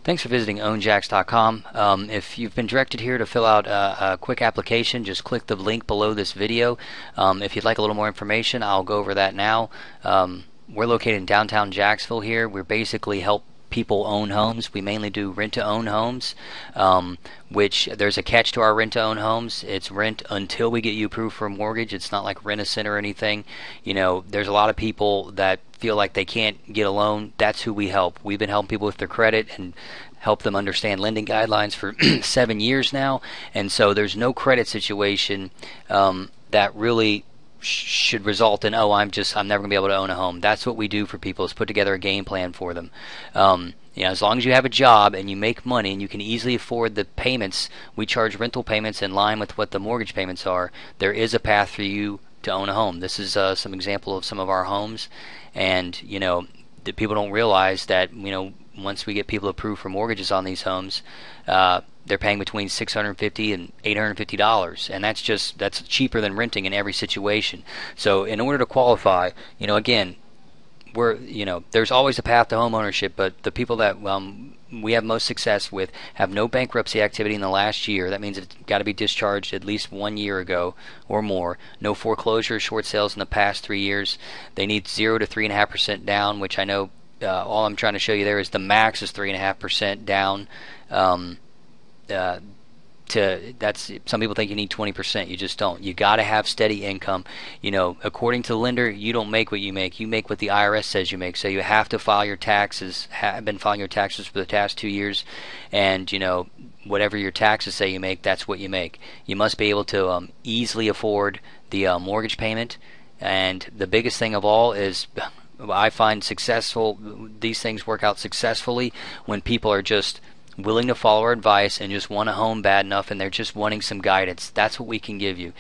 Thanks for visiting ownjacks.com. If you've been directed here to fill out a quick application, just click the link below this video. If you'd like a little more information, I'll go over that now. We're located in downtown Jacksonville here. We basically help people own homes. We mainly do rent-to-own homes, which there's a catch to our rent-to-own homes. It's rent until we get you approved for a mortgage. It's not like Rent-A-Cent or anything. You know, there's a lot of people that feel like they can't get a loan. That's who we help. We've been helping people with their credit and help them understand lending guidelines for 7 years now. And so there's no credit situation that really should result in, oh, I'm never going to be able to own a home. That's what we do for people, is put together a game plan for them. As long as you have a job and you make money and you can easily afford the payments, we charge rental payments in line with what the mortgage payments are. There is a path for you to own a home. This is some example of some of our homes, and the people don't realize that once we get people approved for mortgages on these homes, they're paying between $650 and $850, and that's cheaper than renting in every situation. So in order to qualify, again, there's always a path to home ownership, but the people that we have most success with have no bankruptcy activity in the last year. That means it's got to be discharged at least 1 year ago or more. No foreclosure or short sales in the past 3 years. They need 0 to 3.5% down, which I know all I'm trying to show you there is the max is 3.5% down. That's some people think you need 20%. You just don't. You got to have steady income. According to the lender, you don't make what you make. You make what the IRS says you make. So you have to file your taxes. Have been filing your taxes for the past 2 years, and whatever your taxes say you make, that's what you make. You must be able to easily afford the mortgage payment. And the biggest thing of all is, I find these things work out successfully when people are just willing to follow our advice and just want a home bad enough, and they're just wanting some guidance. That's what we can give you.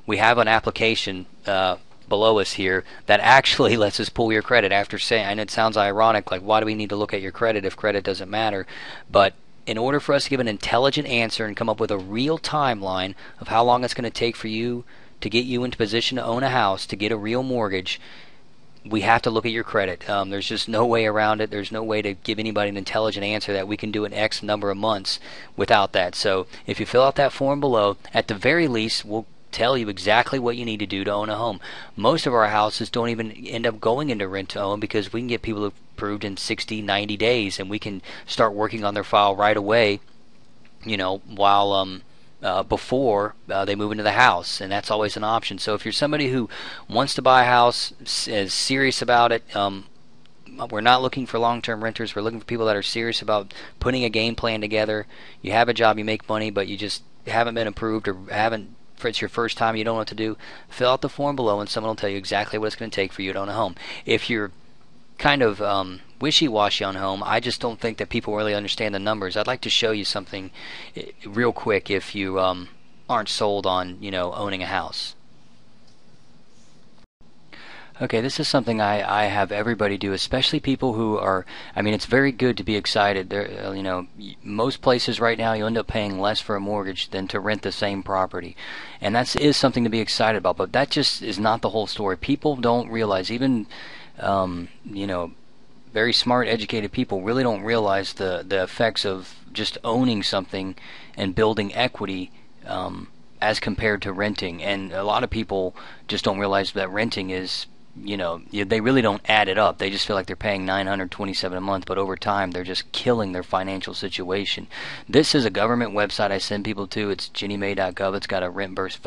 We have an application below us here that actually lets us pull your credit after saying, and it sounds ironic, like, why do we need to look at your credit if credit doesn't matter? But in order for us to give an intelligent answer and come up with a real timeline of how long it's going to take for you to get you into position to own a house, to get a real mortgage, we have to look at your credit. There's just no way around it. There's no way to give anybody an intelligent answer that we can do in X number of months without that. So if you fill out that form below, at the very least, we'll tell you exactly what you need to do to own a home. Most of our houses don't even end up going into rent to own because we can get people approved in 60, 90 days, and we can start working on their file right away, while before they move into the house, and that's always an option. So if you're somebody who wants to buy a house, is serious about it, we're not looking for long-term renters. We're looking for people that are serious about putting a game plan together. You have a job, you make money, but you just haven't been approved, or it's your first time, you don't know what to do. Fill out the form below and someone will tell you exactly what it's going to take for you to own a home. If you're kind of wishy-washy on home, I just don't think that people really understand the numbers. I'd like to show you something real quick if you aren't sold on owning a house. Okay, this is something I have everybody do, especially people who are, it's very good to be excited. Most places right now you end up paying less for a mortgage than to rent the same property. And that is something to be excited about, but that just is not the whole story. People don't realize, even very smart, educated people really don't realize the effects of just owning something and building equity as compared to renting. And a lot of people just don't realize that renting is, they really don't add it up. They just feel like they're paying $927 a month, but over time they're just killing their financial situation. This is a government website I send people to. It's ginniemay.gov. It's got a rent burst.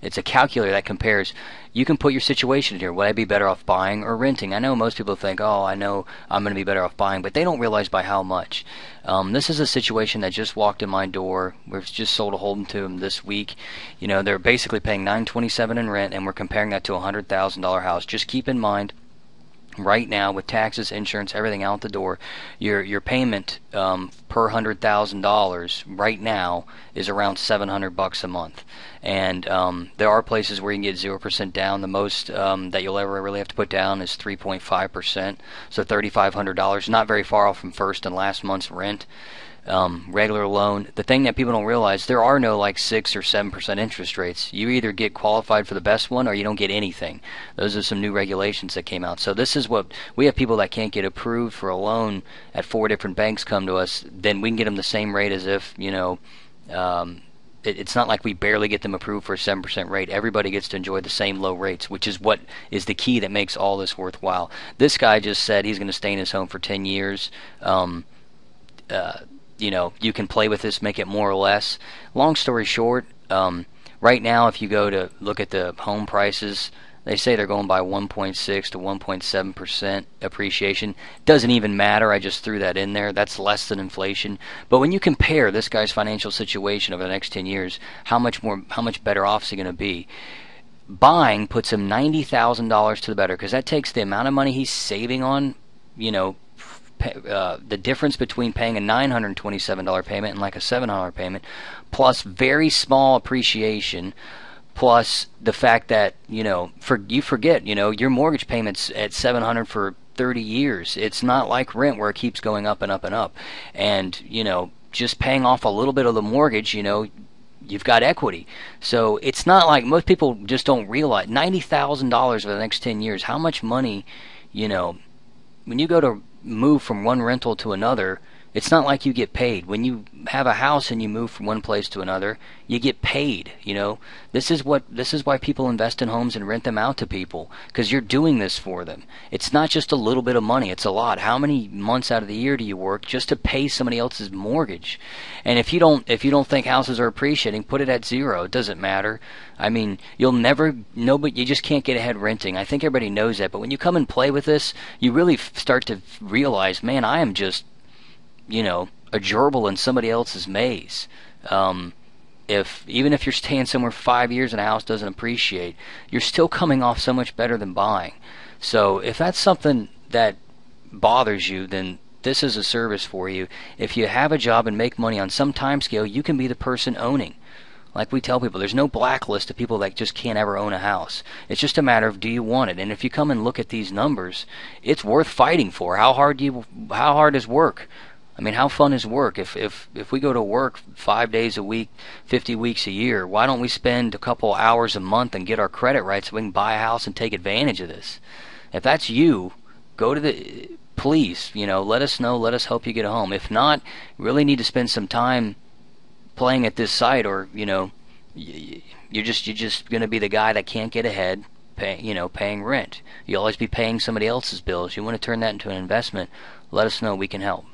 It's a calculator that compares. You can put your situation in here. Would I be better off buying or renting? I know most people think, oh, I know I'm going to be better off buying, but they don't realize by how much. This is a situation that just walked in my door. We've just sold a home to them this week. They're basically paying $927 in rent, and we're comparing that to a $100,000 house. Just keep in mind, right now, with taxes, insurance, everything out the door, your payment per $100,000 right now is around $700 a month. And there are places where you can get 0% down. The most that you'll ever really have to put down is 3.5%, so $3,500. Not very far off from first and last month's rent. regular loan. The thing that people don't realize, there are no like 6 or 7% interest rates. You either get qualified for the best one or you don't get anything. Those are some new regulations that came out. So this is what we have: people that can't get approved for a loan at 4 different banks come to us. Then we can get them the same rate as if, it's not like we barely get them approved for a 7% rate. Everybody gets to enjoy the same low rates, which is what is the key that makes all this worthwhile. This guy just said he's going to stay in his home for 10 years. You can play with this, make it more or less. Long story short, right now if you go to look at the home prices, they say they're going by 1.6 to 1.7% appreciation. Doesn't even matter. I just threw that in there. That's less than inflation. But when you compare this guy's financial situation over the next 10 years, how much better off is he going to be? Buying puts him $90,000 to the better, because that takes the amount of money he's saving on, the difference between paying a $927 payment and like a $700 payment, plus very small appreciation, plus the fact that you forget your mortgage payments at $700 for 30 years. It's not like rent where it keeps going up and up and up. And just paying off a little bit of the mortgage, you've got equity. So it's not like, most people just don't realize $90,000 for the next 10 years. How much money, when you go to move from one rental to another, it's not like you get paid. When you have a house and you move from one place to another, you get paid. This is why people invest in homes and rent them out to people, because you're doing this for them. It's not just a little bit of money, it's a lot. How many months out of the year do you work just to pay somebody else's mortgage? And if you don't think houses are appreciating, put it at 0. It doesn't matter. I mean, you'll never know, but you just can't get ahead renting. I think everybody knows that, but when you come and play with this, you really start to realize, man, I am just a gerbil in somebody else's maze. Even if you're staying somewhere 5 years and a house doesn't appreciate, you're still coming off so much better than buying. So if that's something that bothers you, then this is a service for you. If you have a job and make money on some time scale, you can be the person owning. Like we tell people, there's no blacklist of people that just can't ever own a house. It's just a matter of, do you want it? And if you come and look at these numbers, it's worth fighting for. How hard is work? I mean, how fun is work? If we go to work 5 days a week, 50 weeks a year, why don't we spend a couple hours a month and get our credit right so we can buy a house and take advantage of this? If that's you, please, let us know. Let us help you get a home. If not, you really need to spend some time playing at this site, or you're just going to be the guy that can't get ahead, paying rent. You'll always be paying somebody else's bills. You want to turn that into an investment. Let us know. We can help.